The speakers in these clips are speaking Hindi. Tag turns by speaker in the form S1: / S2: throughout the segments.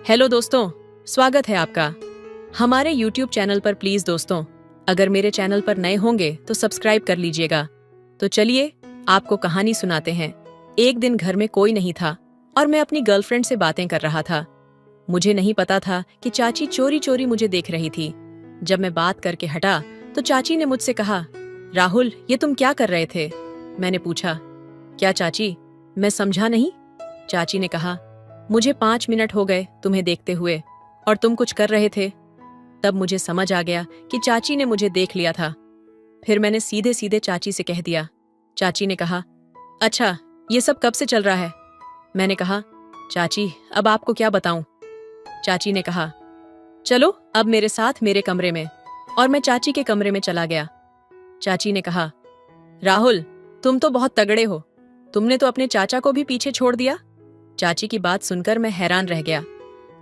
S1: हेलो दोस्तों, स्वागत है आपका हमारे YouTube चैनल पर। प्लीज दोस्तों, अगर मेरे चैनल पर नए होंगे तो सब्सक्राइब कर लीजिएगा। तो चलिए आपको कहानी सुनाते हैं। एक दिन घर में कोई नहीं था और मैं अपनी गर्लफ्रेंड से बातें कर रहा था। मुझे नहीं पता था कि चाची चोरी चोरी मुझे देख रही थी। जब मैं बात करके हटा तो चाची ने मुझसे कहा, राहुल ये तुम क्या कर रहे थे? मैंने पूछा, क्या चाची? मैं समझा नहीं। चाची ने कहा, मुझे 5 मिनट हो गए तुम्हें देखते हुए और तुम कुछ कर रहे थे। तब मुझे समझ आ गया कि चाची ने मुझे देख लिया था। फिर मैंने सीधे सीधे चाची से कह दिया। चाची ने कहा, अच्छा ये सब कब से चल रहा है? मैंने कहा, चाची अब आपको क्या बताऊं? चाची ने कहा, चलो अब मेरे साथ मेरे कमरे में। और मैं चाची के कमरे में चला गया। चाची ने कहा, राहुल तुम तो बहुत तगड़े हो, तुमने तो अपने चाचा को भी पीछे छोड़ दिया। चाची की बात सुनकर मैं हैरान रह गया।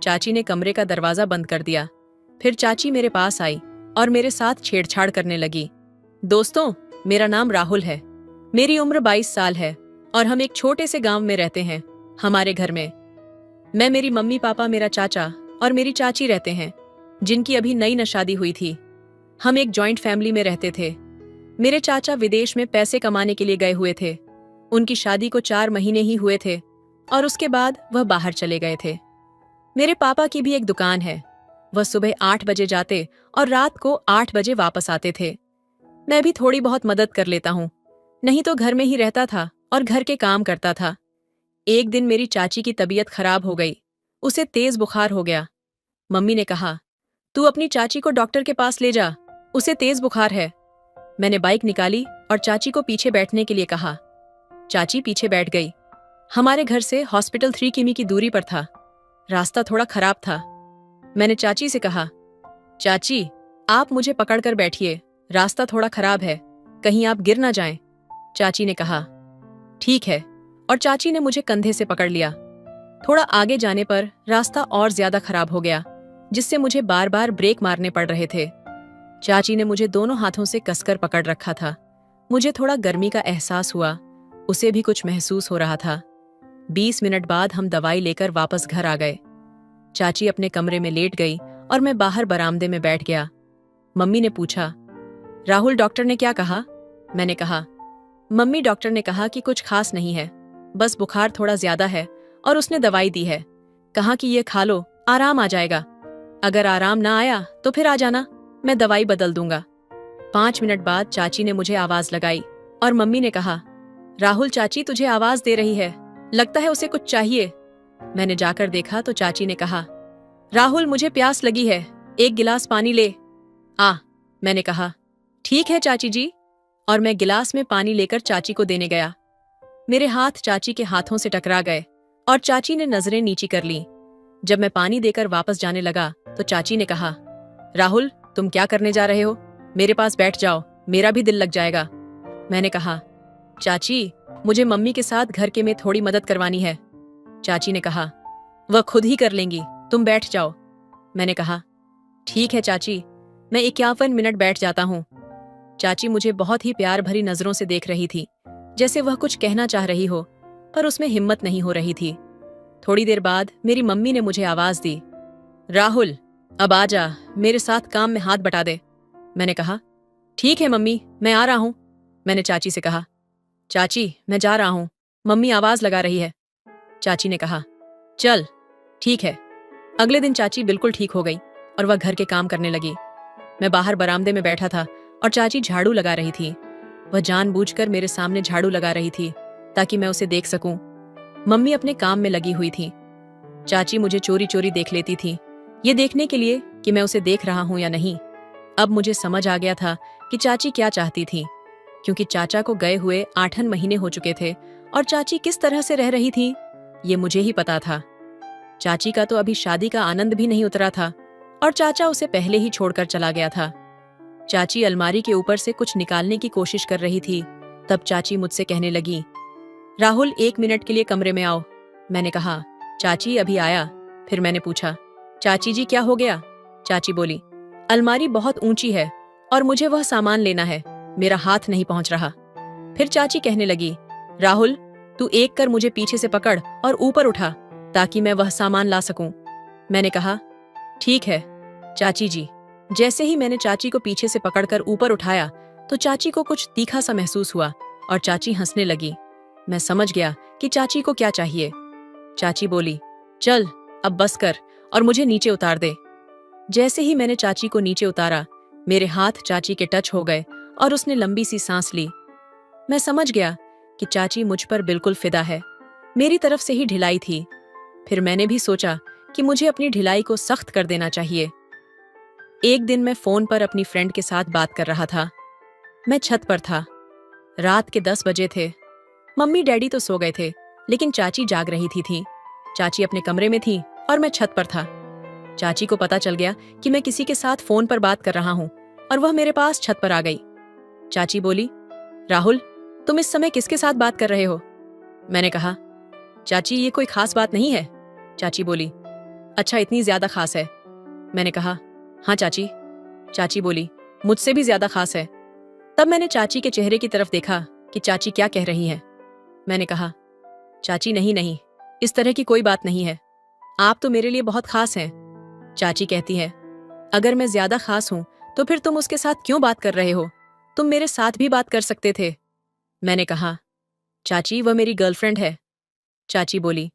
S1: चाची ने कमरे का दरवाजा बंद कर दिया। फिर चाची मेरे पास आई और मेरे साथ छेड़छाड़ करने लगी। दोस्तों, मेरा नाम राहुल है, मेरी उम्र 22 साल है और हम एक छोटे से गांव में रहते हैं। हमारे घर में मैं, मेरी मम्मी पापा, मेरा चाचा और मेरी चाची रहते हैं, जिनकी अभी नई न शादी हुई थी। हम एक जॉइंट फैमिली में रहते थे। मेरे चाचा विदेश में पैसे कमाने के लिए गए हुए थे। उनकी शादी को 4 महीने ही हुए थे और उसके बाद वह बाहर चले गए थे। मेरे पापा की भी एक दुकान है। वह सुबह 8 बजे जाते और रात को 8 बजे वापस आते थे। मैं भी थोड़ी बहुत मदद कर लेता हूँ, नहीं तो घर में ही रहता था और घर के काम करता था। एक दिन मेरी चाची की तबीयत खराब हो गई, उसे तेज बुखार हो गया। मम्मी ने कहा, तू अपनी चाची को डॉक्टर के पास ले जा, उसे तेज बुखार है। मैंने बाइक निकाली और चाची को पीछे बैठने के लिए कहा। चाची पीछे बैठ गई। हमारे घर से हॉस्पिटल 3 किमी की दूरी पर था। रास्ता थोड़ा खराब था। मैंने चाची से कहा, चाची आप मुझे पकड़कर बैठिए, रास्ता थोड़ा खराब है, कहीं आप गिर ना जाएं। चाची ने कहा, ठीक है, और चाची ने मुझे कंधे से पकड़ लिया। थोड़ा आगे जाने पर रास्ता और ज्यादा खराब हो गया, जिससे मुझे बार बार ब्रेक मारने पड़ रहे थे। चाची ने मुझे दोनों हाथों से कसकर पकड़ रखा था। मुझे थोड़ा गर्मी का एहसास हुआ, उसे भी कुछ महसूस हो रहा था। 20 मिनट बाद हम दवाई लेकर वापस घर आ गए। चाची अपने कमरे में लेट गई और मैं बाहर बरामदे में बैठ गया। मम्मी ने पूछा, राहुल डॉक्टर ने क्या कहा? मैंने कहा, मम्मी डॉक्टर ने कहा कि कुछ खास नहीं है, बस बुखार थोड़ा ज्यादा है और उसने दवाई दी है, कहा कि ये खा लो, आराम आ जाएगा। अगर आराम ना आया तो फिर आ जाना, मैं दवाई बदल दूंगा। 5 मिनट बाद चाची ने मुझे आवाज लगाई और मम्मी ने कहा, राहुल चाची तुझे आवाज दे रही है, लगता है उसे कुछ चाहिए। मैंने जाकर देखा तो चाची ने कहा, राहुल मुझे प्यास लगी है, एक गिलास पानी ले आ। मैंने कहा, ठीक है चाची जी, और मैं गिलास में पानी लेकर चाची को देने गया। मेरे हाथ चाची के हाथों से टकरा गए और चाची ने नजरें नीची कर ली। जब मैं पानी देकर वापस जाने लगा तो चाची ने कहा, राहुल तुम क्या करने जा रहे हो? मेरे पास बैठ जाओ, मेरा भी दिल लग जाएगा। मैंने कहा, चाची मुझे मम्मी के साथ घर के में थोड़ी मदद करवानी है। चाची ने कहा, वह खुद ही कर लेंगी, तुम बैठ जाओ। मैंने कहा, ठीक है चाची, मैं 51 मिनट बैठ जाता हूँ। चाची मुझे बहुत ही प्यार भरी नजरों से देख रही थी, जैसे वह कुछ कहना चाह रही हो, पर उसमें हिम्मत नहीं हो रही थी। थोड़ी देर बाद मेरी मम्मी ने मुझे आवाज दी, राहुल अब आ जा, मेरे साथ काम में हाथ बटा दे। मैंने कहा, ठीक है मम्मी, मैं आ रहा हूँ। मैंने चाची से कहा, चाची मैं जा रहा हूँ, मम्मी आवाज लगा रही है। चाची ने कहा, चल ठीक है। अगले दिन चाची बिल्कुल ठीक हो गई और वह घर के काम करने लगी। मैं बाहर बरामदे में बैठा था और चाची झाड़ू लगा रही थी। वह जानबूझकर मेरे सामने झाड़ू लगा रही थी ताकि मैं उसे देख सकूं। मम्मी अपने काम में लगी हुई थी। चाची मुझे चोरी चोरी देख लेती थी, ये देखने के लिए कि मैं उसे देख रहा हूं या नहीं। अब मुझे समझ आ गया था कि चाची क्या चाहती थी, क्योंकि चाचा को गए हुए 8 महीने हो चुके थे और चाची किस तरह से रह रही थी ये मुझे ही पता था। चाची का तो अभी शादी का आनंद भी नहीं उतरा था और चाचा उसे पहले ही छोड़कर चला गया था। चाची अलमारी के ऊपर से कुछ निकालने की कोशिश कर रही थी। तब चाची मुझसे कहने लगी, राहुल 1 मिनट के लिए कमरे में आओ। मैंने कहा, चाची अभी आया। फिर मैंने पूछा, चाची जी क्या हो गया? चाची बोली, अलमारी बहुत ऊंची है और मुझे वह सामान लेना है, मेरा हाथ नहीं पहुंच रहा। फिर चाची कहने लगी, राहुल तू एक कर मुझे पीछे से पकड़ और ऊपर उठा ताकि मैं वह सामान ला सकूं। मैंने कहा, ठीक है चाची जी। जैसे ही मैंने चाची को पीछे से पकड़कर ऊपर उठाया तो चाची को कुछ तीखा सा महसूस हुआ और चाची हंसने लगी। मैं समझ गया कि चाची को क्या चाहिए। चाची बोली, चल अब बस कर और मुझे नीचे उतार दे। जैसे ही मैंने चाची को नीचे उतारा, मेरे हाथ चाची के टच हो गए और उसने लंबी सी सांस ली। मैं समझ गया कि चाची मुझ पर बिल्कुल फिदा है। मेरी तरफ से ही ढिलाई थी। फिर मैंने भी सोचा कि मुझे अपनी ढिलाई को सख्त कर देना चाहिए। एक दिन मैं फोन पर अपनी फ्रेंड के साथ बात कर रहा था। मैं छत पर था। रात के 10 बजे थे। मम्मी डैडी तो सो गए थे, लेकिन चाची जाग रही थी। चाची अपने कमरे में थी और मैं छत पर था। चाची को पता चल गया कि मैं किसी के साथ फोन पर बात कर रहा हूँ और वह मेरे पास छत पर आ गई। चाची बोली, राहुल, तुम इस समय किसके साथ बात कर रहे हो? मैंने कहा, चाची ये कोई खास बात नहीं है। चाची बोली, अच्छा इतनी ज्यादा खास है? मैंने कहा, हाँ चाची। चाची बोली, मुझसे भी ज्यादा खास है। तब मैंने चाची के चेहरे की तरफ देखा कि चाची क्या कह रही है। मैंने कहा, चाची नहीं, इस तरह की कोई बात नहीं है। आप तो मेरे लिए बहुत खास हैं। चाची कहती है, अगर मैं ज्यादा खास हूं तो फिर तुम उसके साथ क्यों बात कर रहे हो? तुम मेरे साथ भी बात कर सकते थे। मैंने कहा, चाची वह मेरी गर्लफ्रेंड है। चाची बोली,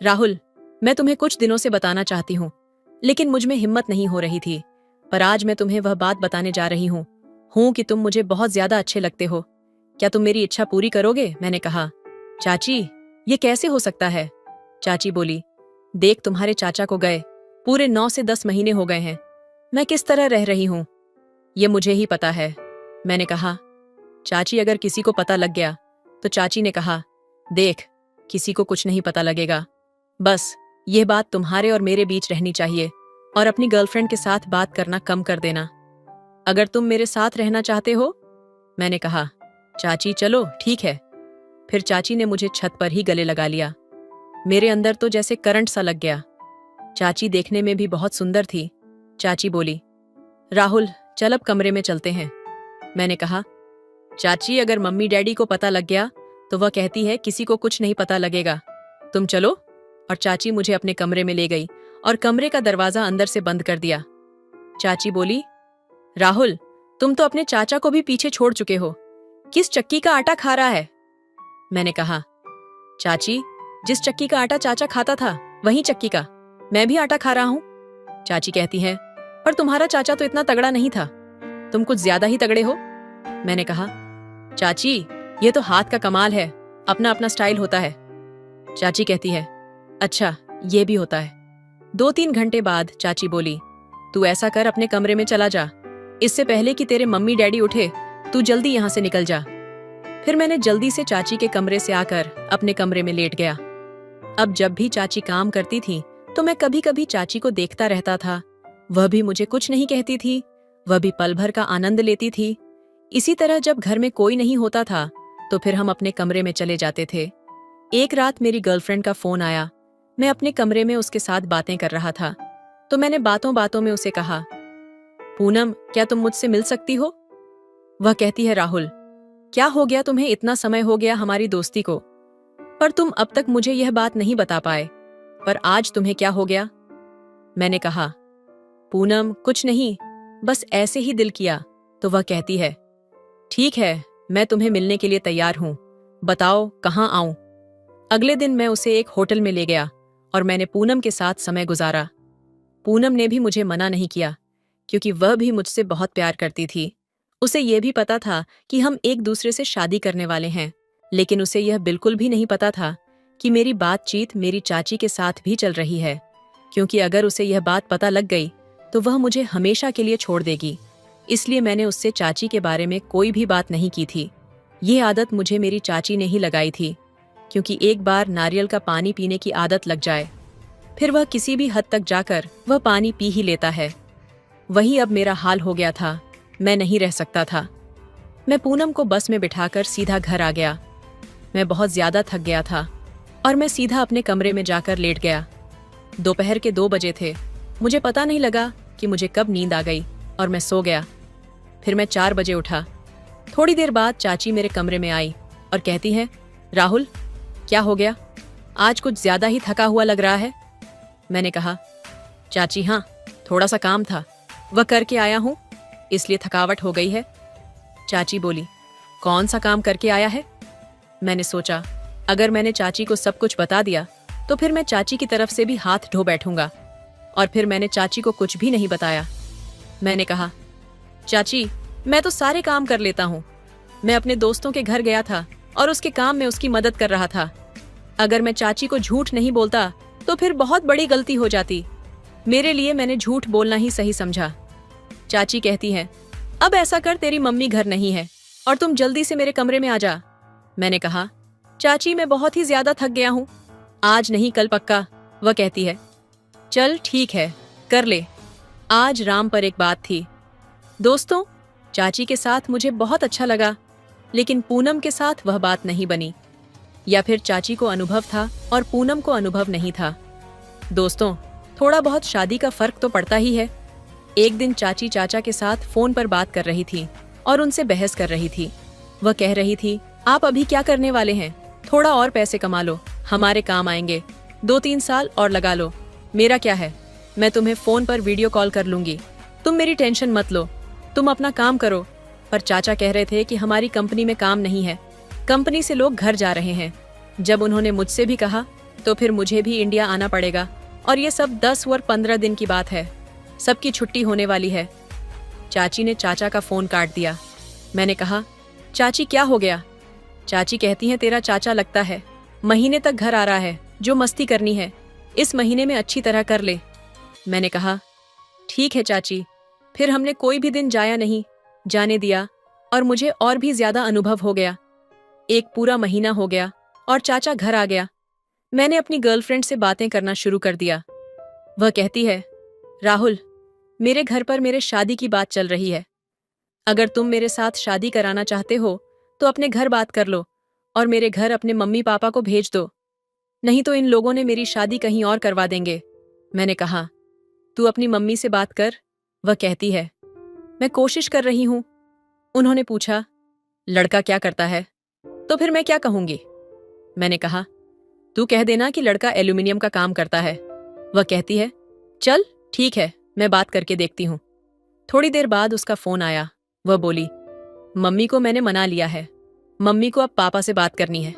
S1: राहुल, मैं तुम्हें कुछ दिनों से बताना चाहती हूँ, लेकिन मुझ में हिम्मत नहीं हो रही थी। पर आज मैं तुम्हें वह बात बताने जा रही हूँ कि तुम मुझे बहुत ज्यादा अच्छे लगते हो। क्या तुम मेरी इच्छा पूरी करोगे? मैंने कहा, चाची ये कैसे हो सकता है? चाची बोली, देख तुम्हारे चाचा को गए पूरे 9 से 10 महीने हो गए हैं। मैं किस तरह रह रही हूँ ये मुझे ही पता है। मैंने कहा, चाची अगर किसी को पता लग गया तो चाची ने कहा, देख किसी को कुछ नहीं पता लगेगा। बस यह बात तुम्हारे और मेरे बीच रहनी चाहिए और अपनी गर्लफ्रेंड के साथ बात करना कम कर देना। अगर तुम मेरे साथ रहना चाहते हो। मैंने कहा, चाची चलो ठीक है। फिर चाची ने मुझे छत पर ही गले लगा लिया। मेरे अंदर तो जैसे करंट सा लग गया। चाची देखने में भी बहुत सुंदर थी। चाची बोली, राहुल चल अब कमरे में चलते हैं। मैंने कहा, चाची अगर मम्मी डैडी को पता लग गया तो वह कहती है किसी को कुछ नहीं पता लगेगा। तुम चलो। और चाची मुझे अपने कमरे में ले गई और कमरे का दरवाजा अंदर से बंद कर दिया। चाची बोली, राहुल तुम तो अपने चाचा को भी पीछे छोड़ चुके हो। किस चक्की का आटा खा रहा है? मैंने कहा, चाची जिस चक्की का आटा चाचा खाता था वही चक्की का मैं भी आटा खा रहा हूँ। चाची कहती है, पर तुम्हारा चाचा तो इतना तगड़ा नहीं था, तुम कुछ ज्यादा ही तगड़े हो। मैंने कहा, चाची ये तो हाथ का कमाल है, अपना अपना स्टाइल होता है। चाची कहती है, अच्छा ये भी होता है। 2-3 घंटे बाद चाची बोली, तू ऐसा कर अपने कमरे में चला जा, इससे पहले कि तेरे मम्मी डैडी उठे तू जल्दी यहाँ से निकल जा। फिर मैंने जल्दी से चाची के कमरे से आकर अपने कमरे में लेट गया। अब जब भी चाची काम करती थी तो मैं कभी कभी चाची को देखता रहता था। वह भी मुझे कुछ नहीं कहती थी, वह भी पल भर का आनंद लेती थी। इसी तरह जब घर में कोई नहीं होता था तो फिर हम अपने कमरे में चले जाते थे। एक रात मेरी गर्लफ्रेंड का फोन आया। मैं अपने कमरे में उसके साथ बातें कर रहा था तो मैंने बातों बातों में उसे कहा, पूनम क्या तुम मुझसे मिल सकती हो? वह कहती है, राहुल क्या हो गया तुम्हें? इतना समय हो गया हमारी दोस्ती को, पर तुम अब तक मुझे यह बात नहीं बता पाए, पर आज तुम्हें क्या हो गया? मैंने कहा, पूनम कुछ नहीं, बस ऐसे ही दिल किया। तो वह कहती है, ठीक है मैं तुम्हें मिलने के लिए तैयार हूं, बताओ कहाँ आऊं? अगले दिन मैं उसे एक होटल में ले गया और मैंने पूनम के साथ समय गुजारा। पूनम ने भी मुझे मना नहीं किया क्योंकि वह भी मुझसे बहुत प्यार करती थी। उसे यह भी पता था कि हम एक दूसरे से शादी करने वाले हैं, लेकिन उसे यह बिल्कुल भी नहीं पता था कि मेरी बातचीत मेरी चाची के साथ भी चल रही है, क्योंकि अगर उसे यह बात पता लग गई तो वह मुझे हमेशा के लिए छोड़ देगी। इसलिए मैंने उससे चाची के बारे में कोई भी बात नहीं की थी। ये आदत मुझे मेरी चाची ने ही लगाई थी, क्योंकि एक बार नारियल का पानी पीने की आदत लग जाए फिर वह किसी भी हद तक जाकर वह पानी पी ही लेता है। वही अब मेरा हाल हो गया था। मैं नहीं रह सकता था। मैं पूनम को बस में बिठाकर सीधा घर आ गया। मैं बहुत ज्यादा थक गया था और मैं सीधा अपने कमरे में जाकर लेट गया। दोपहर के 2 बजे थे। मुझे पता नहीं लगा कि मुझे कब नींद आ गई और मैं सो गया। फिर मैं 4 बजे उठा। थोड़ी देर बाद चाची मेरे कमरे में आई और कहती है, राहुल क्या हो गया? आज कुछ ज्यादा ही थका हुआ लग रहा है। मैंने कहा, चाची हाँ, थोड़ा सा काम था, वह करके आया हूँ, इसलिए थकावट हो गई है। चाची बोली, कौन सा काम करके आया है? मैंने सोचा अगर मैंने चाची को सब कुछ बता दिया तो फिर मैं चाची की तरफ से भी हाथ धो बैठूंगा, और फिर मैंने चाची को कुछ भी नहीं बताया। मैंने कहा, चाची मैं तो सारे काम कर लेता हूँ। मैं अपने दोस्तों के घर गया था और उसके काम में उसकी मदद कर रहा था। अगर मैं चाची को झूठ नहीं बोलता तो फिर बहुत बड़ी गलती हो जाती। मेरे लिए मैंने झूठ बोलना ही सही समझा। चाची कहती है, अब ऐसा कर, तेरी मम्मी घर नहीं है और तुम जल्दी से मेरे कमरे में आ जा। मैंने कहा, चाची मैं बहुत ही ज्यादा थक गया हूँ, आज नहीं कल पक्का। वह कहती है, चल ठीक है, कर ले। आज राम पर एक बात थी। दोस्तों, चाची के साथ मुझे बहुत अच्छा लगा, लेकिन पूनम के साथ वह बात नहीं बनी। या फिर चाची को अनुभव था और पूनम को अनुभव नहीं था। दोस्तों, थोड़ा बहुत शादी का फर्क तो पड़ता ही है। एक दिन चाची चाचा के साथ फोन पर बात कर रही थी और उनसे बहस कर रही थी। वह कह रही थी, आप अभी क्या करने वाले हैं? थोड़ा और पैसे कमा लो, हमारे काम आएंगे। 2-3 साल और लगा लो, मेरा क्या है, मैं तुम्हें फोन पर वीडियो कॉल कर लूंगी, तुम मेरी टेंशन मत लो, तुम अपना काम करो। पर चाचा कह रहे थे कि हमारी कंपनी में काम नहीं है, कंपनी से लोग घर जा रहे हैं। जब उन्होंने मुझसे भी कहा तो फिर मुझे भी इंडिया आना पड़ेगा, और ये सब 10 और 15 दिन की बात है, सबकी छुट्टी होने वाली है। चाची ने चाचा का फोन काट दिया। मैंने कहा, चाची क्या हो गया? चाची कहती हैं, तेरा चाचा लगता है महीने तक घर आ रहा है, जो मस्ती करनी है इस महीने में अच्छी तरह कर ले। मैंने कहा, ठीक है चाची। फिर हमने कोई भी दिन जाया नहीं, जाने दिया, और मुझे और भी ज्यादा अनुभव हो गया। एक पूरा महीना हो गया और चाचा घर आ गया। मैंने अपनी गर्लफ्रेंड से बातें करना शुरू कर दिया। वह कहती है, राहुल, मेरे घर पर मेरे शादी की बात चल रही है। अगर तुम मेरे साथ शादी कराना चाहते हो तो अपने घर बात कर लो और मेरे घर अपने मम्मी पापा को भेज दो, नहीं तो इन लोगों ने मेरी शादी कहीं और करवा देंगे। मैंने कहा, तू अपनी मम्मी से बात कर। वह कहती है, मैं कोशिश कर रही हूं। उन्होंने पूछा, लड़का क्या करता है? तो फिर मैं क्या कहूंगी? मैंने कहा, तू कह देना कि लड़का एल्यूमिनियम का काम करता है। वह कहती है, चल ठीक है, मैं बात करके देखती हूँ। थोड़ी देर बाद उसका फोन आया। वह बोली, मम्मी को मैंने मना लिया है, मम्मी को अब पापा से बात करनी है,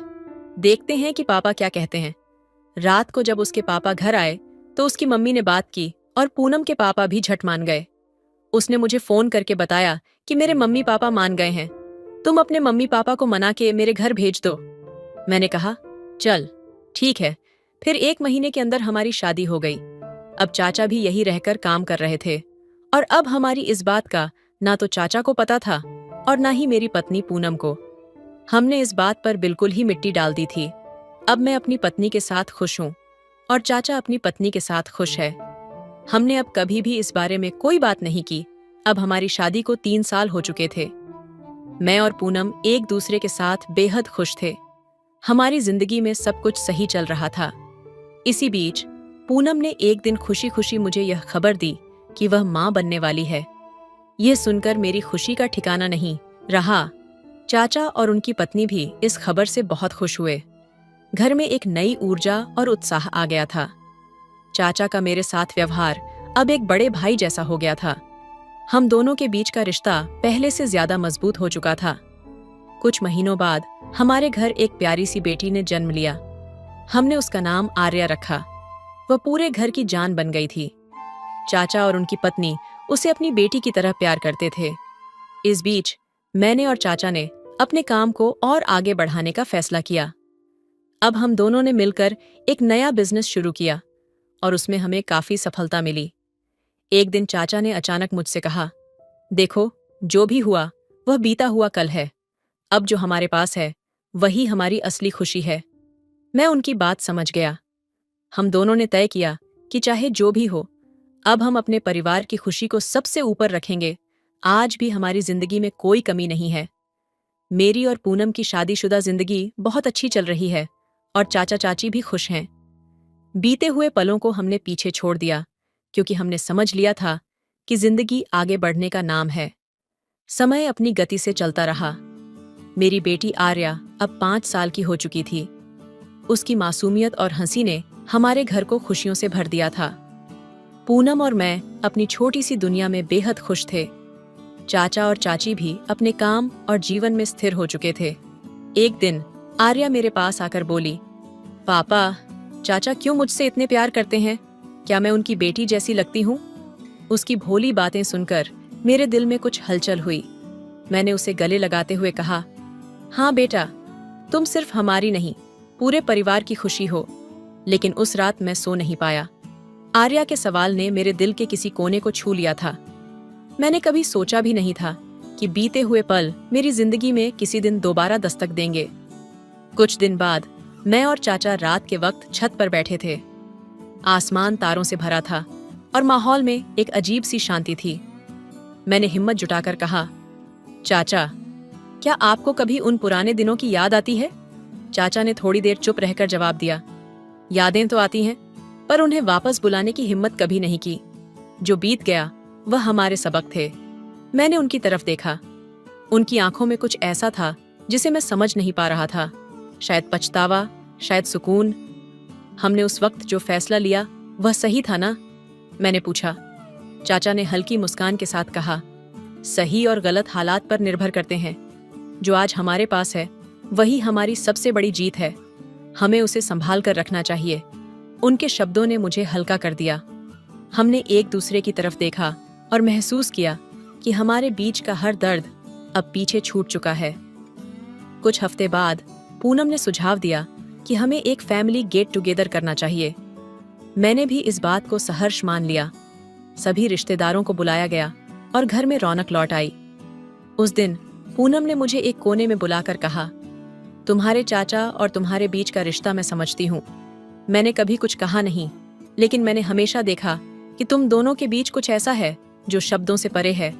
S1: देखते हैं कि पापा क्या कहते हैं। रात को जब उसके पापा घर आए तो उसकी मम्मी ने बात की और पूनम के पापा भी झट मान गए। उसने मुझे फोन करके बताया कि मेरे मम्मी पापा मान गए हैं, तुम अपने मम्मी पापा को मना के मेरे घर भेज दो। मैंने कहा, चल ठीक है। फिर 1 महीने के अंदर हमारी शादी हो गई। अब चाचा भी यही रहकर काम कर रहे थे, और अब हमारी इस बात का ना तो चाचा को पता था और ना ही मेरी पत्नी पूनम को। हमने इस बात पर बिल्कुल ही मिट्टी डाल दी थी। अब मैं अपनी पत्नी के साथ खुश हूँ और चाचा अपनी पत्नी के साथ खुश है। हमने अब कभी भी इस बारे में कोई बात नहीं की। अब हमारी शादी को 3 साल हो चुके थे। मैं और पूनम एक दूसरे के साथ बेहद खुश थे। हमारी जिंदगी में सब कुछ सही चल रहा था। इसी बीच पूनम ने एक दिन खुशी खुशी मुझे यह खबर दी कि वह मां बनने वाली है। यह सुनकर मेरी खुशी का ठिकाना नहीं रहा। चाचा और उनकी पत्नी भी इस खबर से बहुत खुश हुए। घर में एक नई ऊर्जा और उत्साह आ गया था। चाचा का मेरे साथ व्यवहार अब एक बड़े भाई जैसा हो गया था। हम दोनों के बीच का रिश्ता पहले से ज्यादा मजबूत हो चुका था। कुछ महीनों बाद हमारे घर एक प्यारी सी बेटी ने जन्म लिया। हमने उसका नाम आर्या रखा। वह पूरे घर की जान बन गई थी। चाचा और उनकी पत्नी उसे अपनी बेटी की तरह प्यार करते थे। इस बीच मैंने और चाचा ने अपने काम को और आगे बढ़ाने का फैसला किया। अब हम दोनों ने मिलकर एक नया बिजनेस शुरू किया और उसमें हमें काफी सफलता मिली। एक दिन चाचा ने अचानक मुझसे कहा, देखो, जो भी हुआ वह बीता हुआ कल है। अब जो हमारे पास है वही हमारी असली खुशी है। मैं उनकी बात समझ गया। हम दोनों ने तय किया कि चाहे जो भी हो, अब हम अपने परिवार की खुशी को सबसे ऊपर रखेंगे। आज भी हमारी जिंदगी में कोई कमी नहीं है। मेरी और पूनम की शादीशुदा जिंदगी बहुत अच्छी चल रही है और चाचा चाची भी खुश हैं। बीते हुए पलों को हमने पीछे छोड़ दिया क्योंकि हमने समझ लिया था कि जिंदगी आगे बढ़ने का नाम है। समय अपनी गति से चलता रहा। मेरी बेटी आर्या अब 5 साल की हो चुकी थी। उसकी मासूमियत और हंसी ने हमारे घर को खुशियों से भर दिया था। पूनम और मैं अपनी छोटी सी दुनिया में बेहद खुश थे। चाचा और चाची भी अपने काम और जीवन में स्थिर हो चुके थे। एक दिन आर्या मेरे पास आकर बोली, पापा, चाचा क्यों मुझसे इतने प्यार करते हैं? क्या मैं उनकी बेटी जैसी लगती हूँ? उसकी भोली बातें सुनकर मेरे दिल में कुछ हलचल हुई। मैंने उसे गले लगाते हुए कहा, हाँ बेटा, तुम सिर्फ हमारी नहीं, पूरे परिवार की खुशी हो। लेकिन उस रात मैं सो नहीं पाया। आर्या के सवाल ने मेरे दिल के किसी कोने को छू लिया था। मैंने कभी सोचा भी नहीं था कि बीते हुए पल मेरी जिंदगी में किसी दिन दोबारा दस्तक देंगे। कुछ दिन बाद मैं और चाचा रात के वक्त छत पर बैठे थे। आसमान तारों से भरा था और माहौल में एक अजीब सी शांति थी। मैंने हिम्मत जुटाकर कहा, चाचा, क्या आपको कभी उन पुराने दिनों की याद आती है? चाचा ने थोड़ी देर चुप रहकर जवाब दिया, यादें तो आती हैं, पर उन्हें वापस बुलाने की हिम्मत कभी नहीं की। जो बीत गया वह हमारे सबक थे। मैंने उनकी तरफ देखा। उनकी आंखों में कुछ ऐसा था जिसे मैं समझ नहीं पा रहा था। शायद पछतावा, शायद सुकून। हमने उस वक्त जो फैसला लिया वह सही था ना? मैंने पूछा। चाचा ने हल्की मुस्कान के साथ कहा, सही और गलत हालात पर निर्भर करते हैं। जो आज हमारे पास है वही हमारी सबसे बड़ी जीत है। हमें उसे संभाल कर रखना चाहिए। उनके शब्दों ने मुझे हल्का कर दिया। हमने एक दूसरे की तरफ देखा और महसूस किया कि हमारे बीच का हर दर्द अब पीछे छूट चुका है। कुछ हफ्ते बाद पूनम ने सुझाव दिया कि हमें एक फैमिली गेट टुगेदर करना चाहिए। मैंने भी इस बात को सहर्ष मान लिया। सभी रिश्तेदारों को बुलाया गया और घर में रौनक लौट आई। उस दिन पूनम ने मुझे एक कोने में बुलाकर कहा, तुम्हारे चाचा और तुम्हारे बीच का रिश्ता मैं समझती हूँ। मैंने कभी कुछ कहा नहीं, लेकिन मैंने हमेशा देखा कि तुम दोनों के बीच कुछ ऐसा है जो शब्दों से परे है।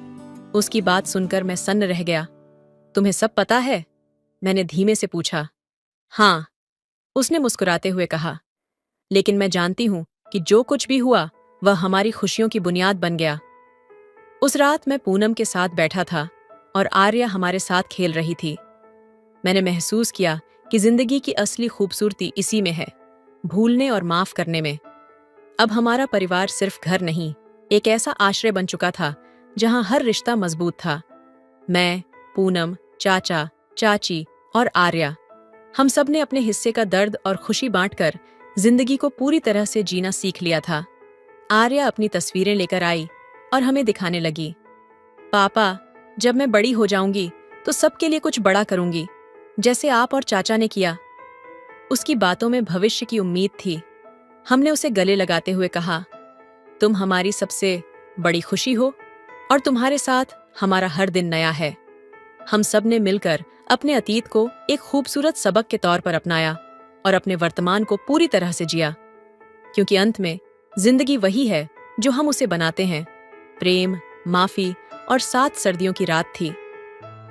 S1: उसकी बात सुनकर मैं सन्न रह गया। तुम्हें सब पता है? मैंने धीमे से पूछा। हाँ, उसने मुस्कुराते हुए कहा, लेकिन मैं जानती हूँ कि जो कुछ भी हुआ वह हमारी खुशियों की बुनियाद बन गया। उस रात मैं पूनम के साथ बैठा था और आर्या हमारे साथ खेल रही थी। मैंने महसूस किया कि जिंदगी की असली खूबसूरती इसी में है, भूलने और माफ करने में। अब हमारा परिवार सिर्फ घर नहीं, एक ऐसा आश्रय बन चुका था जहां हर रिश्ता मजबूत था। मैं, पूनम, चाचा, चाची और आर्या, हम सब ने अपने हिस्से का दर्द और खुशी बांटकर जिंदगी को पूरी तरह से जीना सीख लिया था। आर्या अपनी तस्वीरें लेकर आई और हमें दिखाने लगी। पापा, जब मैं बड़ी हो जाऊंगी तो सबके लिए कुछ बड़ा करूंगी, जैसे आप और चाचा ने किया। उसकी बातों में भविष्य की उम्मीद थी। हमने उसे गले लगाते हुए कहा, तुम हमारी सबसे बड़ी खुशी हो और तुम्हारे साथ हमारा हर दिन नया है। हम सब ने मिलकर अपने अतीत को एक खूबसूरत सबक के तौर पर अपनाया और अपने वर्तमान को पूरी तरह से जिया, क्योंकि अंत में जिंदगी वही है जो हम उसे बनाते हैं। प्रेम, माफी और 7 सर्दियों की रात थी।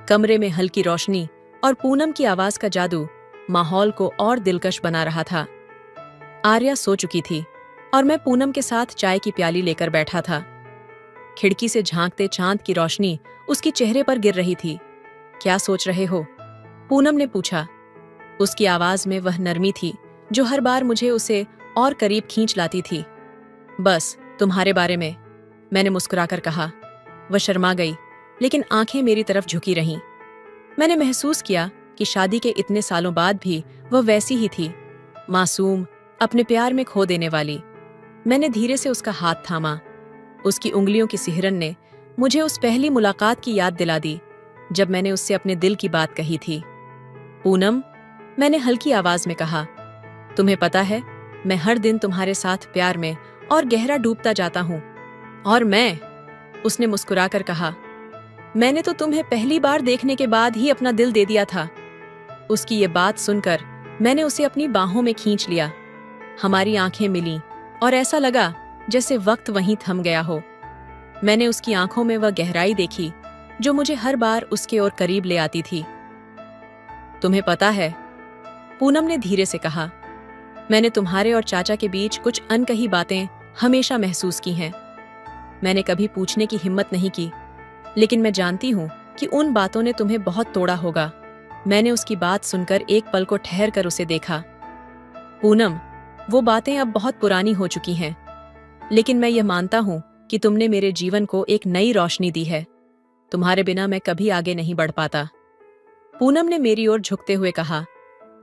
S1: कमरे में हल्की रोशनी और पूनम की आवाज का जादू माहौल को और दिलकश बना रहा था। आर्या सो चुकी थी और मैं पूनम के साथ चाय की प्याली लेकर बैठा था। खिड़की से झांकते चांद की रोशनी उसके चेहरे पर गिर रही थी। क्या सोच रहे हो? पूनम ने पूछा। उसकी आवाज में वह नरमी थी जो हर बार मुझे उसे और करीब खींच लाती थी। बस तुम्हारे बारे में, मैंने मुस्कुराकर कहा। वह शर्मा गई, लेकिन आंखें मेरी तरफ झुकी रहीं। मैंने महसूस किया कि शादी के इतने सालों बाद भी वह वैसी ही थी, मासूम, अपने प्यार में खो देने वाली। मैंने धीरे से उसका हाथ थामा। उसकी उंगलियों की सिहरन ने मुझे उस पहली मुलाकात की याद दिला दी जब मैंने उससे अपने दिल की बात कही थी। पूनम, मैंने हल्की आवाज में कहा, तुम्हें पता है, मैं हर दिन तुम्हारे साथ प्यार में और गहरा डूबता जाता हूँ। और मैं, उसने मुस्कुराकर कहा, मैंने तो तुम्हें पहली बार देखने के बाद ही अपना दिल दे दिया था। उसकी ये बात सुनकर मैंने उसे अपनी बाहों में खींच लिया। हमारी आंखें मिलीं और ऐसा लगा जैसे वक्त वहीं थम गया हो। मैंने उसकी आंखों में वह गहराई देखी जो मुझे हर बार उसके और करीब ले आती थी। तुम्हें पता है, पूनम ने धीरे से कहा, मैंने तुम्हारे और चाचा के बीच कुछ अनकही बातें हमेशा महसूस की हैं। मैंने कभी पूछने की हिम्मत नहीं की, लेकिन मैं जानती हूँ कि उन बातों ने तुम्हें बहुत तोड़ा होगा। मैंने उसकी बात सुनकर एक पल को ठहर कर उसे देखा। पूनम, वो बातें अब बहुत पुरानी हो चुकी हैं। लेकिन मैं यह मानता हूं कि तुमने मेरे जीवन को एक नई रोशनी दी है। तुम्हारे बिना मैं कभी आगे नहीं बढ़ पाता। पूनम ने मेरी ओर झुकते हुए कहा,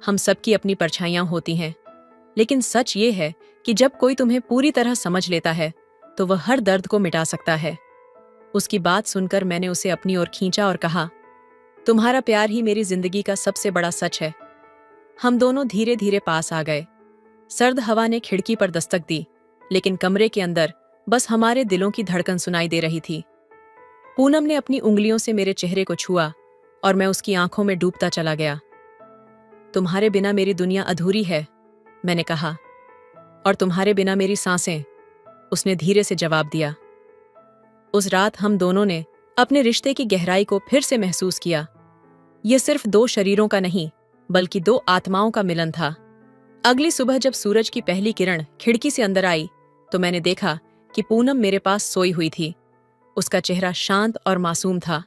S1: हम सबकी अपनी परछाइयां होती हैं, लेकिन सच ये है कि जब कोई तुम्हें पूरी तरह समझ लेता है तो वह हर दर्द को मिटा सकता है। उसकी बात सुनकर मैंने उसे अपनी ओर खींचा और कहा, तुम्हारा प्यार ही मेरी जिंदगी का सबसे बड़ा सच है। हम दोनों धीरे धीरे पास आ गए। सर्द हवा ने खिड़की पर दस्तक दी, लेकिन कमरे के अंदर बस हमारे दिलों की धड़कन सुनाई दे रही थी। पूनम ने अपनी उंगलियों से मेरे चेहरे को छुआ और मैं उसकी आंखों में डूबता चला गया। तुम्हारे बिना मेरी दुनिया अधूरी है, मैंने कहा, और तुम्हारे बिना मेरी सांसें, उसने धीरे से जवाब दिया। उस रात हम दोनों ने अपने रिश्ते की गहराई को फिर से महसूस किया। यह सिर्फ दो शरीरों का नहीं, बल्कि दो आत्माओं का मिलन था। अगली सुबह जब सूरज की पहली किरण खिड़की से अंदर आई तो मैंने देखा कि पूनम मेरे पास सोई हुई थी। उसका चेहरा शांत और मासूम था।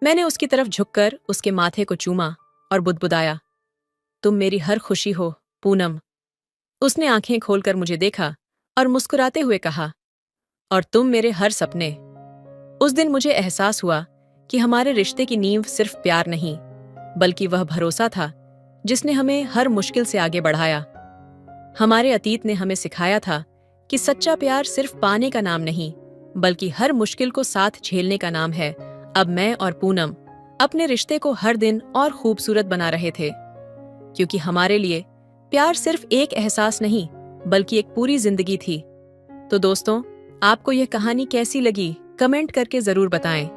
S1: मैंने उसकी तरफ झुककर उसके माथे को चूमा और बुदबुदाया, तुम मेरी हर खुशी हो पूनम। उसने आंखें खोलकर मुझे देखा और मुस्कुराते हुए कहा, और तुम मेरे हर सपने। उस दिन मुझे एहसास हुआ कि हमारे रिश्ते की नींव सिर्फ प्यार नहीं, बल्कि वह भरोसा था जिसने हमें हर मुश्किल से आगे बढ़ाया। हमारे अतीत ने हमें सिखाया था कि सच्चा प्यार सिर्फ पाने का नाम नहीं, बल्कि हर मुश्किल को साथ झेलने का नाम है। अब मैं और पूनम अपने रिश्ते को हर दिन और खूबसूरत बना रहे थे, क्योंकि हमारे लिए प्यार सिर्फ एक एहसास नहीं, बल्कि एक पूरी जिंदगी थी। तो दोस्तों, आपको यह कहानी कैसी लगी कमेंट करके जरूर बताएं।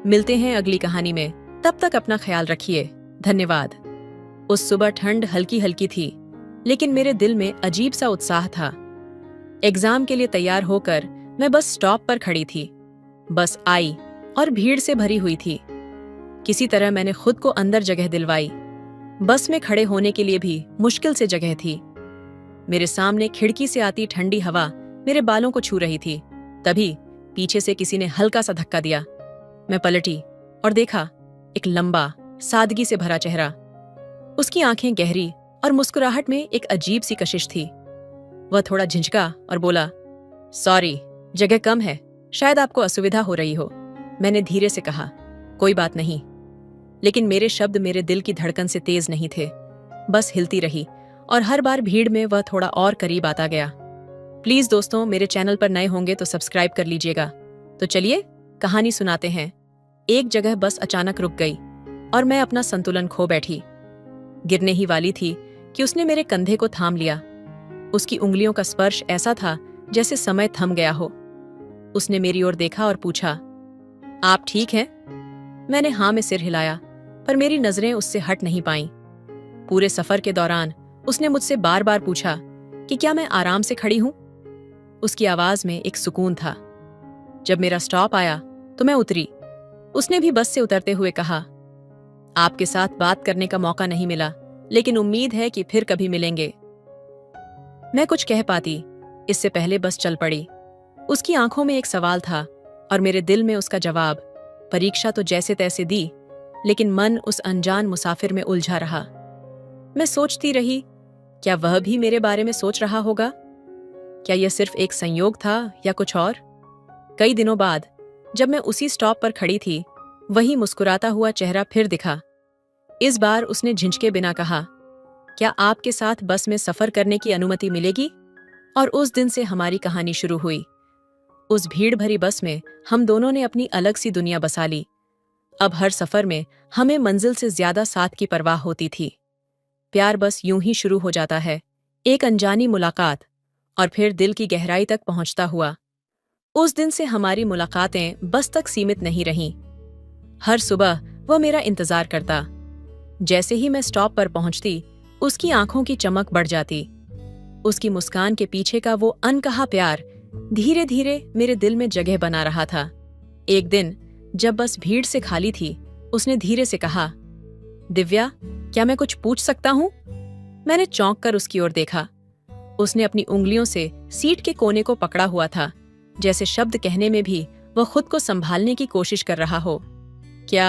S1: मिलते हैं अगली कहानी में, तब तक अपना ख्याल रखिए। धन्यवाद। उस सुबह ठंड हल्की हल्की थी, लेकिन मेरे दिल में अजीब सा उत्साह था। एग्जाम के लिए तैयार होकर मैं बस स्टॉप पर खड़ी थी। बस आई और भीड़ से भरी हुई थी। किसी तरह मैंने खुद को अंदर जगह दिलवाई। बस में खड़े होने के लिए भी मुश्किल से जगह थी। मेरे सामने खिड़की से आती ठंडी हवा मेरे बालों को छू रही थी। तभी पीछे से किसी ने हल्का सा धक्का दिया। मैं पलटी और देखा एक लंबा, सादगी से भरा चेहरा। उसकी आंखें गहरी और मुस्कुराहट में एक अजीब सी कशिश थी। वह थोड़ा झिझका और बोला, सॉरी, जगह कम है, शायद आपको असुविधा हो रही हो। मैंने धीरे से कहा, कोई बात नहीं। लेकिन मेरे शब्द मेरे दिल की धड़कन से तेज नहीं थे। बस हिलती रही और हर बार भीड़ में वह थोड़ा और करीब आता गया। प्लीज दोस्तों, मेरे चैनल पर नए होंगे तो सब्सक्राइब कर लीजिएगा। तो चलिए कहानी सुनाते हैं। एक जगह बस अचानक रुक गई और मैं अपना संतुलन खो बैठी। गिरने ही वाली थी कि उसने मेरे कंधे को थाम लिया। उसकी उंगलियों का स्पर्श ऐसा था जैसे समय थम गया हो। उसने मेरी ओर देखा और पूछा, आप ठीक हैं? मैंने हाँ में सिर हिलाया, पर मेरी नजरें उससे हट नहीं पाईं। पूरे सफर के दौरान उसने मुझसे बार बार पूछा कि क्या मैं आराम से खड़ी हूं। उसकी आवाज में एक सुकून था। जब मेरा स्टॉप आया तो मैं उतरी। उसने भी बस से उतरते हुए कहा, आपके साथ बात करने का मौका नहीं मिला, लेकिन उम्मीद है कि फिर कभी मिलेंगे। मैं कुछ कह पाती इससे पहले बस चल पड़ी। उसकी आंखों में एक सवाल था और मेरे दिल में उसका जवाब। परीक्षा तो जैसे तैसे दी, लेकिन मन उस अनजान मुसाफिर में उलझा रहा। मैं सोचती रही, क्या वह भी मेरे बारे में सोच रहा होगा? क्या यह सिर्फ एक संयोग था या कुछ और? कई दिनों बाद जब मैं उसी स्टॉप पर खड़ी थी, वही मुस्कुराता हुआ चेहरा फिर दिखा। इस बार उसने झिझके बिना कहा, क्या आपके साथ बस में सफर करने की अनुमति मिलेगी? और उस दिन से हमारी कहानी शुरू हुई। उस भीड़ भरी बस में हम दोनों ने अपनी अलग सी दुनिया बसा ली। अब हर सफर में हमें मंजिल से ज्यादा साथ की परवाह होती थी। प्यार बस यूं ही शुरू हो जाता है, एक अनजानी मुलाकात, और फिर दिल की गहराई तक पहुंचता हुआ। उस दिन से हमारी मुलाकातें बस तक सीमित नहीं रहीं। हर सुबह वह मेरा इंतजार करता। जैसे ही मैं स्टॉप पर पहुंचती, उसकी आंखों की चमक बढ़ जाती। उसकी मुस्कान के पीछे का वो अनकहा प्यार धीरे धीरे मेरे दिल में जगह बना रहा था। एक दिन जब बस भीड़ से खाली थी, उसने धीरे से कहा, दिव्या, क्या मैं कुछ पूछ सकता हूं? मैंने चौंक कर उसकी ओर देखा। उसने अपनी उंगलियों से सीट के कोने को पकड़ा हुआ था, जैसे शब्द कहने में भी वह खुद को संभालने की कोशिश कर रहा हो। क्या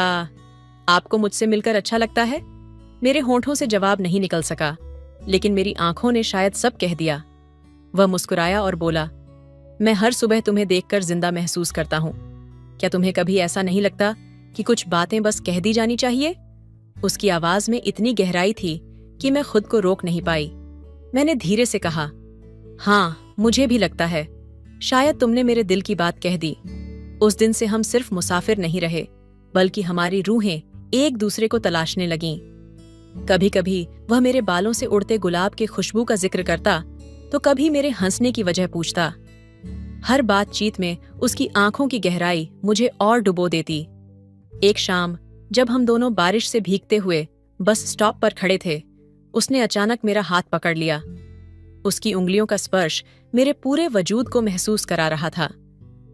S1: आपको मुझसे मिलकर अच्छा लगता है? मेरे होंठों से जवाब नहीं निकल सका, लेकिन मेरी आंखों ने शायद सब कह दिया। वह मुस्कुराया और बोला, मैं हर सुबह तुम्हें देखकर जिंदा महसूस करता हूँ। क्या तुम्हें कभी ऐसा नहीं लगता कि कुछ बातें बस कह दी जानी चाहिए? उसकी आवाज में इतनी गहराई थी कि मैं खुद को रोक नहीं पाई। मैंने धीरे से कहा, हाँ, मुझे भी लगता है। शायद तुमने मेरे दिल की बात कह दी। उस दिन से हम सिर्फ मुसाफिर नहीं रहे, बल्कि हमारी रूहें एक दूसरे को तलाशने लगीं। कभी कभी वह मेरे बालों से उड़ते गुलाब की खुशबू का जिक्र करता, तो कभी मेरे हंसने की वजह पूछता। हर बातचीत में उसकी आंखों की गहराई मुझे और डुबो देती। एक शाम जब हम दोनों बारिश से भीगते हुए बस स्टॉप पर खड़े थे, उसने अचानक मेरा हाथ पकड़ लिया। उसकी उंगलियों का स्पर्श मेरे पूरे वजूद को महसूस करा रहा था।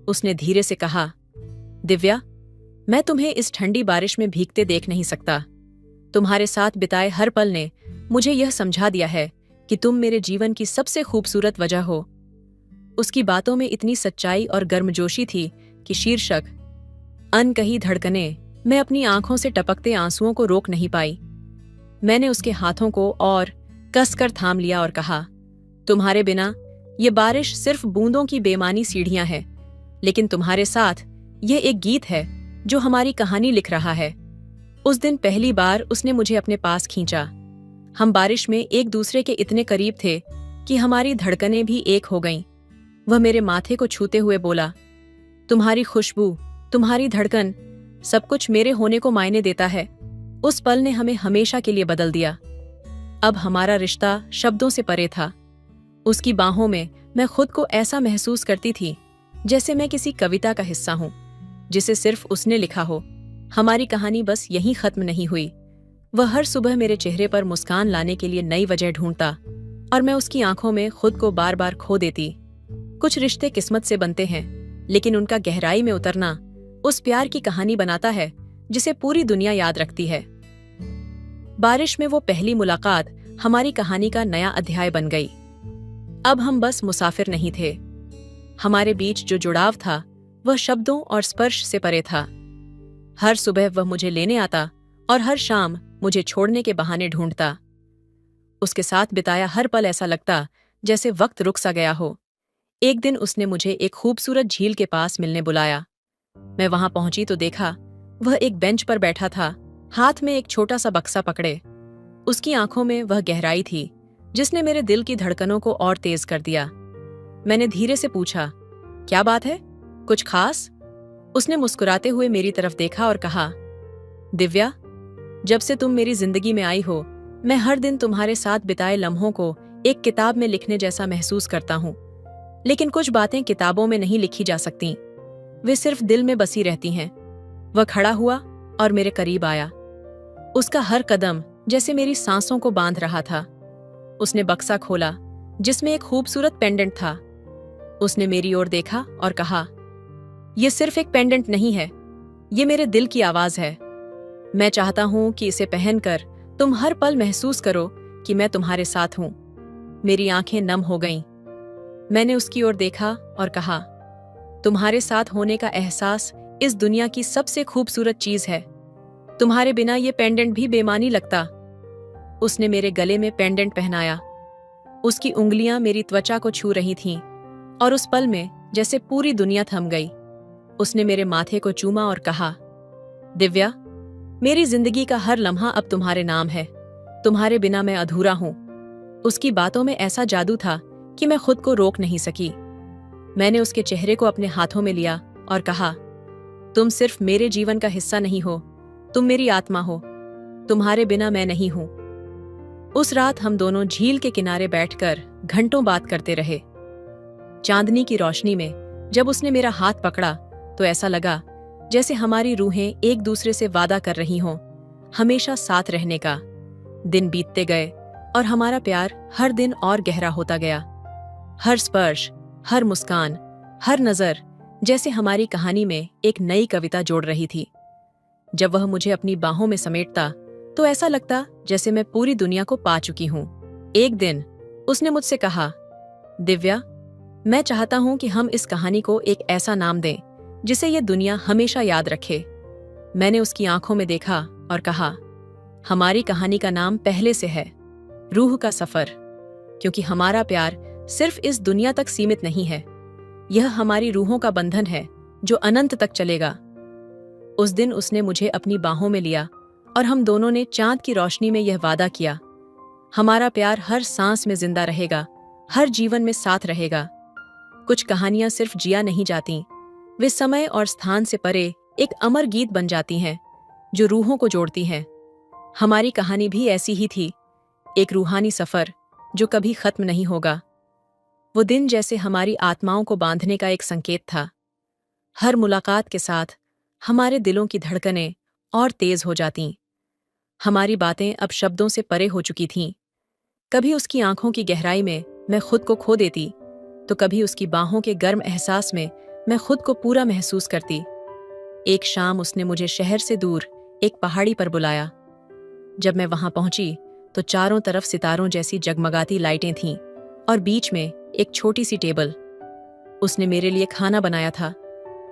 S1: उसने धीरे से कहा, दिव्या, मैं तुम्हें इस ठंडी बारिश में भीगते देख नहीं सकता। तुम्हारे साथ बिताए हर पल ने मुझे यह समझा दिया है कि तुम मेरे जीवन की सबसे खूबसूरत वजह हो। उसकी बातों में इतनी सच्चाई और गर्मजोशी थी कि शीर्षक अनकही धड़कनें, मैं अपनी आंखों से टपकते आंसुओं को रोक नहीं पाई। मैंने उसके हाथों को और कसकर थाम लिया और कहा, तुम्हारे बिना ये बारिश सिर्फ बूंदों की बेमानी सीढ़ियां हैं, लेकिन तुम्हारे साथ यह एक गीत है जो हमारी कहानी लिख रहा है। उस दिन पहली बार उसने मुझे अपने पास खींचा। हम बारिश में एक दूसरे के इतने करीब थे कि हमारी धड़कनें भी एक हो गईं। वह मेरे माथे को छूते हुए बोला, तुम्हारी खुशबू, तुम्हारी धड़कन, सब कुछ मेरे होने को मायने देता है। उस पल ने हमें हमेशा के लिए बदल दिया। अब हमारा रिश्ता शब्दों से परे था। उसकी बाहों में मैं खुद को ऐसा महसूस करती थी जैसे मैं किसी कविता का हिस्सा हूं, जिसे सिर्फ उसने लिखा हो। हमारी कहानी बस यहीं खत्म नहीं हुई। वह हर सुबह मेरे चेहरे पर मुस्कान लाने के लिए नई वजह ढूंढता और मैं उसकी आंखों में खुद को बार बार खो देती। कुछ रिश्ते किस्मत से बनते हैं, लेकिन उनका गहराई में उतरना उस प्यार की कहानी बनाता है जिसे पूरी दुनिया याद रखती है। बारिश में वो पहली मुलाकात हमारी कहानी का नया अध्याय बन गई। अब हम बस मुसाफिर नहीं थे। हमारे बीच जो जुड़ाव था वह शब्दों और स्पर्श से परे था। हर सुबह वह मुझे लेने आता और हर शाम मुझे छोड़ने के बहाने ढूंढता। उसके साथ बिताया हर पल ऐसा लगता जैसे वक्त रुक सा गया हो। एक दिन उसने मुझे एक खूबसूरत झील के पास मिलने बुलाया। मैं वहां पहुंची तो देखा वह एक बेंच पर बैठा था, हाथ में एक छोटा सा बक्सा पकड़े। उसकी आंखों में वह गहराई थी जिसने मेरे दिल की धड़कनों को और तेज कर दिया। मैंने धीरे से पूछा, क्या बात है, कुछ खास? उसने मुस्कुराते हुए मेरी तरफ देखा और कहा, दिव्या, जब से तुम मेरी जिंदगी में आई हो, मैं हर दिन तुम्हारे साथ बिताए लम्हों को एक किताब में लिखने जैसा महसूस करता हूँ। लेकिन कुछ बातें किताबों में नहीं लिखी जा सकती, वे सिर्फ दिल में बसी रहती हैं। वह खड़ा हुआ और मेरे करीब आया। उसका हर कदम जैसे मेरी सांसों को बांध रहा था। उसने बक्सा खोला जिसमें एक खूबसूरत पेंडेंट था। उसने मेरी ओर देखा और कहा, यह सिर्फ एक पेंडेंट नहीं है, ये मेरे दिल की आवाज है। मैं चाहता हूं कि इसे पहनकर तुम हर पल महसूस करो कि मैं तुम्हारे साथ हूं। मेरी आंखें नम हो गईं। मैंने उसकी ओर देखा और कहा, तुम्हारे साथ होने का एहसास इस दुनिया की सबसे खूबसूरत चीज है। तुम्हारे बिना ये पेंडेंट भी बेमानी लगता। उसने मेरे गले में पेंडेंट पहनाया। उसकी उंगलियां मेरी त्वचा को छू रही थीं और उस पल में जैसे पूरी दुनिया थम गई। उसने मेरे माथे को चूमा और कहा, दिव्या, मेरी जिंदगी का हर लम्हा अब तुम्हारे नाम है। तुम्हारे बिना मैं अधूरा हूं। उसकी बातों में ऐसा जादू था कि मैं खुद को रोक नहीं सकी। मैंने उसके चेहरे को अपने हाथों में लिया और कहा, तुम सिर्फ मेरे जीवन का हिस्सा नहीं हो, तुम मेरी आत्मा हो। तुम्हारे बिना मैं नहीं हूं। उस रात हम दोनों झील के किनारे बैठकर घंटों बात करते रहे। चांदनी की रोशनी में जब उसने मेरा हाथ पकड़ा तो ऐसा लगा जैसे हमारी रूहें एक दूसरे से वादा कर रही हों, हमेशा साथ रहने का। दिन बीतते गए और हमारा प्यार हर दिन और गहरा होता गया। हर स्पर्श, हर मुस्कान, हर नजर जैसे हमारी कहानी में एक नई कविता जोड़ रही थी। जब वह मुझे अपनी बाहों में समेटता तो ऐसा लगता जैसे मैं पूरी दुनिया को पा चुकी हूं। एक दिन उसने मुझसे कहा, दिव्या, मैं चाहता हूं कि हम इस कहानी को एक ऐसा नाम दें जिसे यह दुनिया हमेशा याद रखे। मैंने उसकी आंखों में देखा और कहा, हमारी कहानी का नाम पहले से है, रूह का सफर। क्योंकि हमारा प्यार सिर्फ इस दुनिया तक सीमित नहीं है, यह हमारी रूहों का बंधन है जो अनंत तक चलेगा। उस दिन उसने मुझे अपनी बाहों में लिया और हम दोनों ने चांद की रोशनी में यह वादा किया, हमारा प्यार हर सांस में जिंदा रहेगा, हर जीवन में साथ रहेगा। कुछ कहानियां सिर्फ जिया नहीं जाती, वे समय और स्थान से परे एक अमर गीत बन जाती हैं जो रूहों को जोड़ती हैं। हमारी कहानी भी ऐसी ही थी, एक रूहानी सफर जो कभी खत्म नहीं होगा। वो दिन जैसे हमारी आत्माओं को बांधने का एक संकेत था। हर मुलाकात के साथ हमारे दिलों की धड़कनें और तेज हो जातीं। हमारी बातें अब शब्दों से परे हो चुकी थीं। कभी उसकी आंखों की गहराई में मैं खुद को खो देती, तो कभी उसकी बाहों के गर्म एहसास में मैं खुद को पूरा महसूस करती। एक शाम उसने मुझे शहर से दूर एक पहाड़ी पर बुलाया। जब मैं वहां पहुंची तो चारों तरफ सितारों जैसी जगमगाती लाइटें थीं और बीच में एक छोटी सी टेबल। उसने मेरे लिए खाना बनाया था।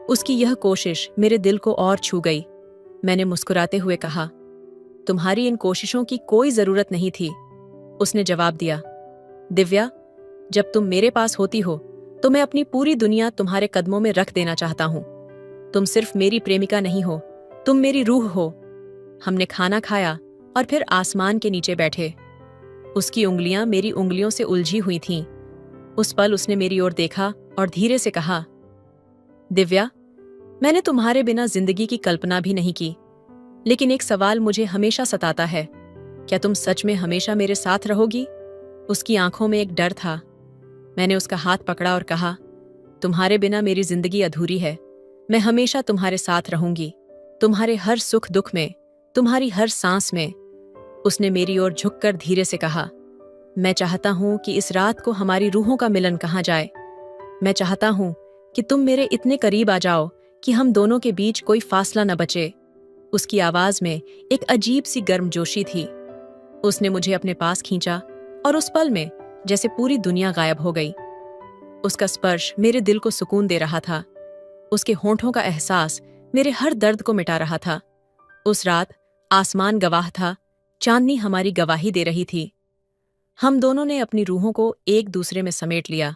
S1: उसकी यह कोशिश मेरे दिल को और छू गई। मैंने मुस्कुराते हुए कहा, तुम्हारी इन कोशिशों की कोई जरूरत नहीं थी। उसने जवाब दिया, दिव्या, जब तुम मेरे पास होती हो तो मैं अपनी पूरी दुनिया तुम्हारे कदमों में रख देना चाहता हूं। तुम सिर्फ मेरी प्रेमिका नहीं हो, तुम मेरी रूह हो। हमने खाना खाया और फिर आसमान के नीचे बैठे। उसकी उंगलियां मेरी उंगलियों से उलझी हुई थीं। उस पल उसने मेरी ओर देखा और धीरे से कहा, दिव्या, मैंने तुम्हारे बिना जिंदगी की कल्पना भी नहीं की, लेकिन एक सवाल मुझे हमेशा सताता है, क्या तुम सच में हमेशा मेरे साथ रहोगी? उसकी आंखों में एक डर था। मैंने उसका हाथ पकड़ा और कहा, तुम्हारे बिना मेरी जिंदगी अधूरी है। मैं हमेशा तुम्हारे साथ रहूंगी, तुम्हारे हर सुख दुख में, तुम्हारी हर सांस में। उसने मेरी ओर झुककर धीरे से कहा, मैं चाहता हूं कि इस रात को हमारी रूहों का मिलन कहा जाए। मैं चाहता हूं कि तुम मेरे इतने करीब आ जाओ कि हम दोनों के बीच कोई फासला न बचे। उसकी आवाज में एक अजीब सी गर्मजोशी थी। उसने मुझे अपने पास खींचा और उस पल में जैसे पूरी दुनिया गायब हो गई। उसका स्पर्श मेरे दिल को सुकून दे रहा था। उसके होंठों का एहसास मेरे हर दर्द को मिटा रहा था। उस रात आसमान गवाह था, चांदनी हमारी गवाही दे रही थी। हम दोनों ने अपनी रूहों को एक दूसरे में समेट लिया।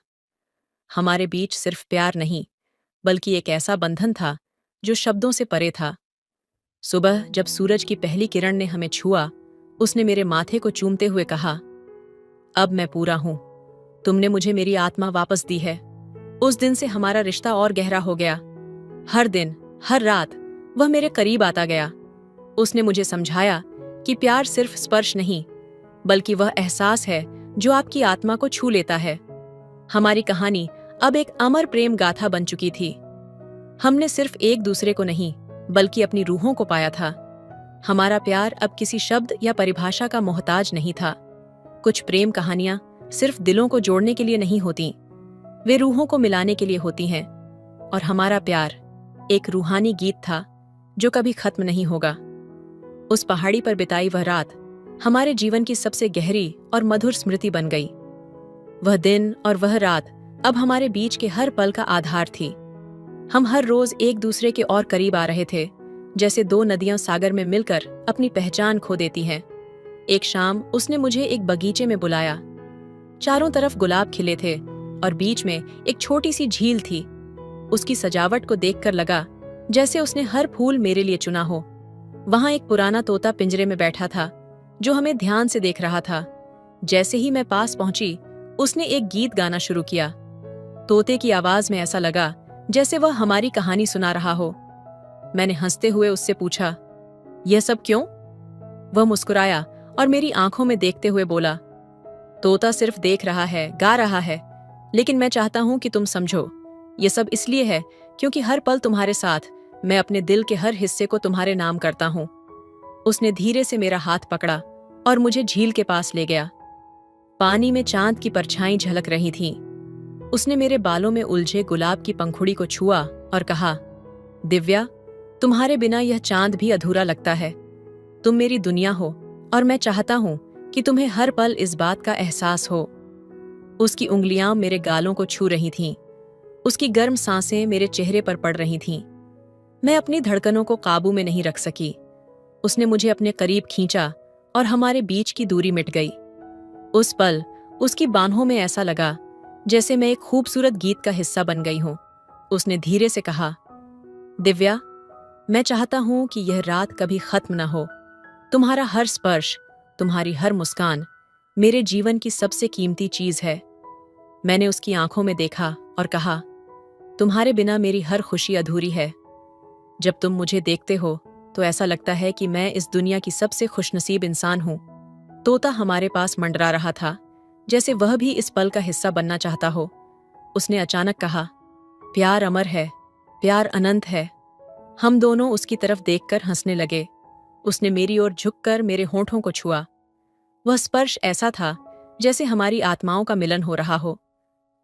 S1: हमारे बीच सिर्फ प्यार नहीं, बल्कि एक ऐसा बंधन था जो शब्दों से परे था। सुबह जब सूरज की पहली किरण ने हमें छुआ, उसने मेरे माथे को चूमते हुए कहा, अब मैं पूरा हूं। तुमने मुझे मेरी आत्मा वापस दी है। उस दिन से हमारा रिश्ता और गहरा हो गया। हर दिन, हर रात वह मेरे करीब आता गया। उसने मुझे समझाया कि प्यार सिर्फ स्पर्श नहीं, बल्कि वह एहसास है जो आपकी आत्मा को छू लेता है। हमारी कहानी अब एक अमर प्रेम गाथा बन चुकी थी। हमने सिर्फ एक दूसरे को नहीं, बल्कि अपनी रूहों को पाया था। हमारा प्यार अब किसी शब्द या परिभाषा का मोहताज नहीं था। कुछ प्रेम कहानियां सिर्फ दिलों को जोड़ने के लिए नहीं होती, वे रूहों को मिलाने के लिए होती हैं। और हमारा प्यार एक रूहानी गीत था जो कभी खत्म नहीं होगा। उस पहाड़ी पर बिताई वह रात हमारे जीवन की सबसे गहरी और मधुर स्मृति बन गई। वह दिन और वह रात अब हमारे बीच के हर पल का आधार थी। हम हर रोज एक दूसरे के और करीब आ रहे थे, जैसे दो नदियां सागर में मिलकर अपनी पहचान खो देती हैं। एक शाम उसने मुझे एक बगीचे में बुलाया। चारों तरफ गुलाब खिले थे और बीच में एक छोटी सी झील थी। उसकी सजावट को देखकर लगा जैसे उसने हर फूल मेरे लिए चुना हो। वहां एक पुराना तोता पिंजरे में बैठा था जो हमें ध्यान से देख रहा था। जैसे ही मैं पास पहुंची, उसने एक गीत गाना शुरू किया। तोते की आवाज में ऐसा लगा जैसे वह हमारी कहानी सुना रहा हो। मैंने हंसते हुए उससे पूछा, यह सब क्यों? वह मुस्कुराया और मेरी आंखों में देखते हुए बोला, तोता सिर्फ देख रहा है, गा रहा है, लेकिन मैं चाहता हूं कि तुम समझो, यह सब इसलिए है क्योंकि हर पल तुम्हारे साथ मैं अपने दिल के हर हिस्से को तुम्हारे नाम करता हूं। उसने धीरे से मेरा हाथ पकड़ा और मुझे झील के पास ले गया। पानी में चांद की परछाई झलक रही थीं। उसने मेरे बालों में उलझे गुलाब की पंखुड़ी को छुआ और कहा, दिव्या, तुम्हारे बिना यह चांद भी अधूरा लगता है। तुम मेरी दुनिया हो और मैं चाहता हूं कि तुम्हें हर पल इस बात का एहसास हो। उसकी उंगलियां मेरे गालों को छू रही थीं। उसकी गर्म सांसें मेरे चेहरे पर पड़ रही थीं। मैं अपनी धड़कनों को काबू में नहीं रख सकी। उसने मुझे अपने करीब खींचा और हमारे बीच की दूरी मिट गई। उस पल उसकी बाहों में ऐसा लगा जैसे मैं एक खूबसूरत गीत का हिस्सा बन गई हूं। उसने धीरे से कहा, दिव्या, मैं चाहता हूं कि यह रात कभी खत्म न हो। तुम्हारा हर स्पर्श, तुम्हारी हर मुस्कान मेरे जीवन की सबसे कीमती चीज है। मैंने उसकी आंखों में देखा और कहा, तुम्हारे बिना मेरी हर खुशी अधूरी है। जब तुम मुझे देखते हो तो ऐसा लगता है कि मैं इस दुनिया की सबसे खुशनसीब इंसान हूं। तोता हमारे पास मंडरा रहा था, जैसे वह भी इस पल का हिस्सा बनना चाहता हो। उसने अचानक कहा, प्यार अमर है, प्यार अनंत है। हम दोनों उसकी तरफ देखकर हंसने लगे। उसने मेरी ओर झुककर मेरे होंठों को छुआ। वह स्पर्श ऐसा था जैसे हमारी आत्माओं का मिलन हो रहा हो।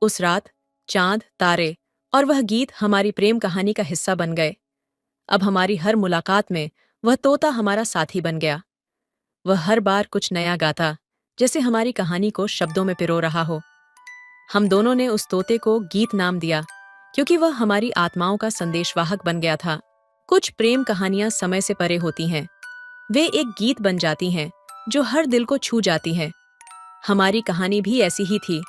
S1: उस रात चांद, तारे और वह गीत हमारी प्रेम कहानी का हिस्सा बन गए। अब हमारी हर मुलाकात में वह तोता हमारा साथी बन गया। वह हर बार कुछ नया गाता, जैसे हमारी कहानी को शब्दों में पिरो रहा हो। हम दोनों ने उस तोते को गीत नाम दिया, क्योंकि वह हमारी आत्माओं का संदेशवाहक बन गया था। कुछ प्रेम कहानियां समय से परे होती हैं। वे एक गीत बन जाती हैं जो हर दिल को छू जाती हैं। हमारी कहानी भी ऐसी ही थी,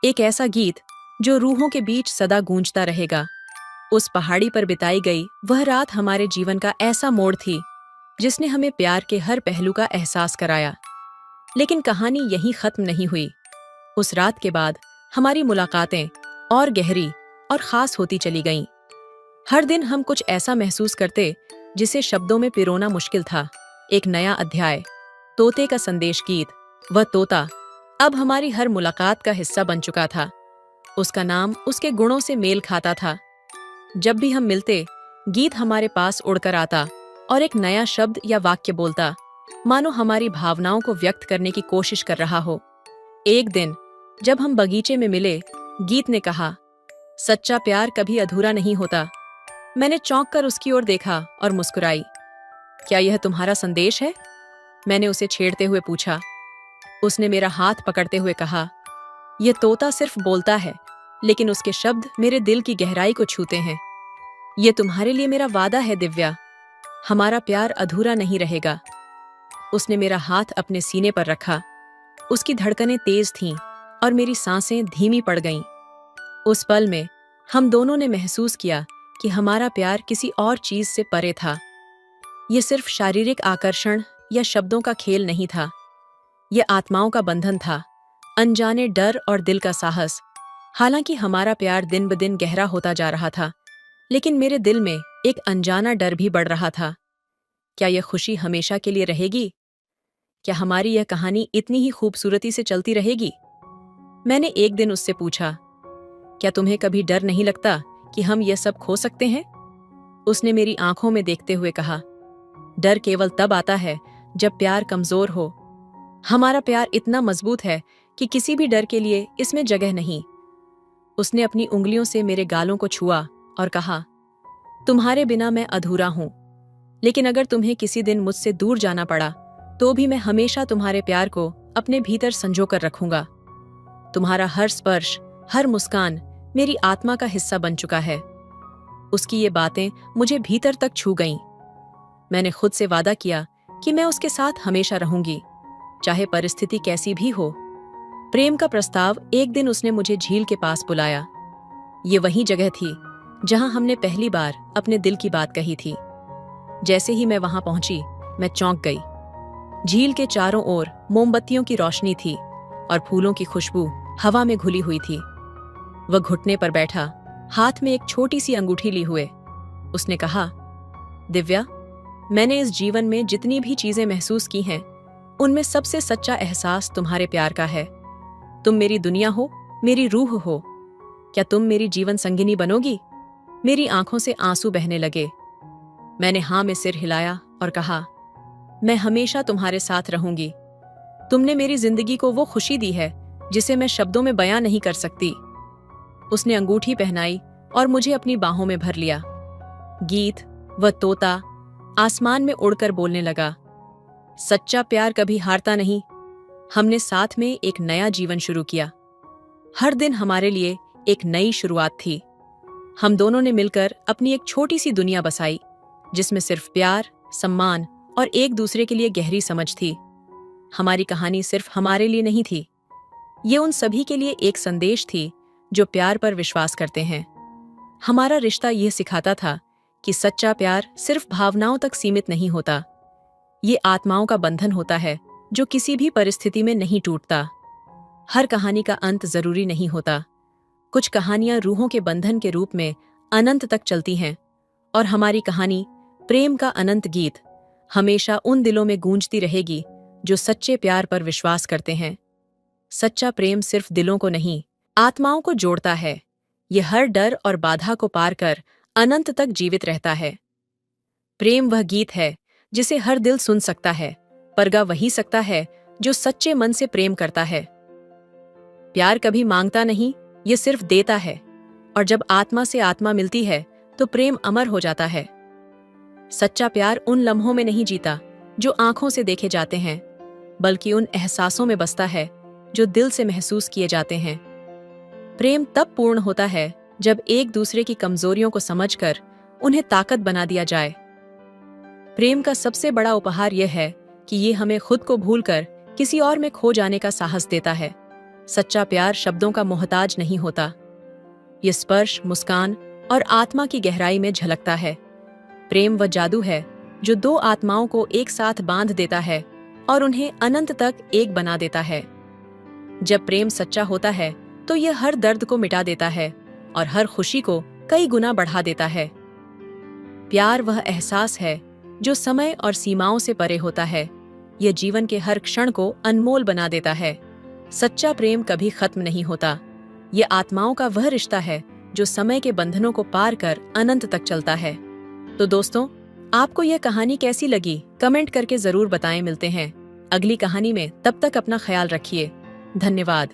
S1: एक ऐसा गीत जो रूहों के बीच सदा गूंजता रहेगा। उस पहाड़ी पर बिताई गई वह रात हमारे जीवन का ऐसा मोड़ थी जिसने हमें प्यार के हर पहलू का एहसास कराया। लेकिन कहानी यहीं खत्म नहीं हुई। उस रात के बाद हमारी मुलाकातें और गहरी और खास होती चली गईं। हर दिन हम कुछ ऐसा महसूस करते जिसे शब्दों में पिरोना मुश्किल था। एक नया अध्याय, तोते का संदेश गीत। वह तोता अब हमारी हर मुलाकात का हिस्सा बन चुका था। उसका नाम उसके गुणों से मेल खाता था। जब भी हम मिलते, गीत हमारे पास उड़कर आता और एक नया शब्द या वाक्य बोलता, मानो हमारी भावनाओं को व्यक्त करने की कोशिश कर रहा हो। एक दिन जब हम बगीचे में मिले, गीत ने कहा, सच्चा प्यार कभी अधूरा नहीं होता। मैंने चौंक कर उसकी ओर देखा और मुस्कुराई। क्या यह तुम्हारा संदेश है? मैंने उसे छेड़ते हुए पूछा। उसने मेरा हाथ पकड़ते हुए कहा, यह तोता सिर्फ बोलता है, लेकिन उसके शब्द मेरे दिल की गहराई को छूते हैं। यह तुम्हारे लिए मेरा वादा है दिव्या, हमारा प्यार अधूरा नहीं रहेगा। उसने मेरा हाथ अपने सीने पर रखा। उसकी धड़कनें तेज थीं और मेरी सांसें धीमी पड़ गईं। उस पल में हम दोनों ने महसूस किया कि हमारा प्यार किसी और चीज से परे था। यह सिर्फ शारीरिक आकर्षण या शब्दों का खेल नहीं था। यह आत्माओं का बंधन था, अनजाने डर और दिल का साहस। हालांकि हमारा प्यार दिन ब दिन गहरा होता जा रहा था, लेकिन मेरे दिल में एक अनजाना डर भी बढ़ रहा था। क्या यह खुशी हमेशा के लिए रहेगी? क्या हमारी यह कहानी इतनी ही खूबसूरती से चलती रहेगी? मैंने एक दिन उससे पूछा, क्या तुम्हें कभी डर नहीं लगता कि हम यह सब खो सकते हैं? उसने मेरी आंखों में देखते हुए कहा, डर केवल तब आता है जब प्यार कमजोर हो। हमारा प्यार इतना मजबूत है कि किसी भी डर के लिए इसमें जगह नहीं। उसने अपनी उंगलियों से मेरे गालों को छुआ और कहा, तुम्हारे बिना मैं अधूरा हूं, लेकिन अगर तुम्हें किसी दिन मुझसे दूर जाना पड़ा तो भी मैं हमेशा तुम्हारे प्यार को अपने भीतर संजो कर रखूंगा। तुम्हारा हर स्पर्श, हर मुस्कान मेरी आत्मा का हिस्सा बन चुका है। उसकी ये बातें मुझे भीतर तक छू गईं। मैंने खुद से वादा किया कि मैं उसके साथ हमेशा रहूंगी, चाहे परिस्थिति कैसी भी हो। प्रेम का प्रस्ताव एक दिन उसने मुझे झील के पास बुलाया। ये वही जगह थी जहां हमने पहली बार अपने दिल की बात कही थी। जैसे ही मैं वहां पहुंची, मैं चौंक गई। झील के चारों ओर मोमबत्तियों की रोशनी थी और फूलों की खुशबू हवा में घुली हुई थी। वह घुटने पर बैठा, हाथ में एक छोटी सी अंगूठी ली हुए। उसने कहा, दिव्या, मैंने इस जीवन में जितनी भी चीजें महसूस की हैं, उनमें सबसे सच्चा एहसास तुम्हारे प्यार का है। तुम मेरी दुनिया हो, मेरी रूह हो। क्या तुम मेरी जीवन संगिनी बनोगी? मेरी आंखों से आंसू बहने लगे। मैंने हाँ में सिर हिलाया और कहा, मैं हमेशा तुम्हारे साथ रहूंगी। तुमने मेरी जिंदगी को वो खुशी दी है जिसे मैं शब्दों में बयां नहीं कर सकती। उसने अंगूठी पहनाई और मुझे अपनी बाहों में भर लिया। गीत, वह तोता, आसमान में उड़कर बोलने लगा, सच्चा प्यार कभी हारता नहीं। हमने साथ में एक नया जीवन शुरू किया। हर दिन हमारे लिए एक नई शुरुआत थी। हम दोनों ने मिलकर अपनी एक छोटी सी दुनिया बसाई, जिसमें सिर्फ प्यार, सम्मान और एक दूसरे के लिए गहरी समझ थी। हमारी कहानी सिर्फ हमारे लिए नहीं थी, ये उन सभी के लिए एक संदेश थी जो प्यार पर विश्वास करते हैं। हमारा रिश्ता यह सिखाता था कि सच्चा प्यार सिर्फ भावनाओं तक सीमित नहीं होता, ये आत्माओं का बंधन होता है जो किसी भी परिस्थिति में नहीं टूटता। हर कहानी का अंत जरूरी नहीं होता। कुछ कहानियां रूहों के बंधन के रूप में अनंत तक चलती हैं, और हमारी कहानी प्रेम का अनंत गीत हमेशा उन दिलों में गूंजती रहेगी जो सच्चे प्यार पर विश्वास करते हैं। सच्चा प्रेम सिर्फ दिलों को नहीं, आत्माओं को जोड़ता है। यह हर डर और बाधा को पार कर अनंत तक जीवित रहता है। प्रेम वह गीत है जिसे हर दिल सुन सकता है, पर गा वही सकता है जो सच्चे मन से प्रेम करता है। प्यार कभी मांगता नहीं, ये सिर्फ देता है, और जब आत्मा से आत्मा मिलती है तो प्रेम अमर हो जाता है। सच्चा प्यार उन लम्हों में नहीं जीता जो आंखों से देखे जाते हैं, बल्कि उन एहसासों में बसता है जो दिल से महसूस किए जाते हैं। प्रेम तब पूर्ण होता है जब एक दूसरे की कमजोरियों को समझकर उन्हें ताकत बना दिया जाए। प्रेम का सबसे बड़ा उपहार यह है कि ये हमें खुद को भूलकर किसी और में खो जाने का साहस देता है। सच्चा प्यार शब्दों का मोहताज नहीं होता, ये स्पर्श, मुस्कान और आत्मा की गहराई में झलकता है। प्रेम वह जादू है जो दो आत्माओं को एक साथ बांध देता है और उन्हें अनंत तक एक बना देता है। जब प्रेम सच्चा होता है तो यह हर दर्द को मिटा देता है और हर खुशी को कई गुना बढ़ा देता है। प्यार वह एहसास है जो समय और सीमाओं से परे होता है। यह जीवन के हर क्षण को अनमोल बना देता है। सच्चा प्रेम कभी खत्म नहीं होता। यह आत्माओं का वह रिश्ता है जो समय के बंधनों को पार कर अनंत तक चलता है। तो दोस्तों, आपको यह कहानी कैसी लगी कमेंट करके जरूर बताएं। मिलते हैं अगली कहानी में, तब तक अपना ख्याल रखिए। धन्यवाद।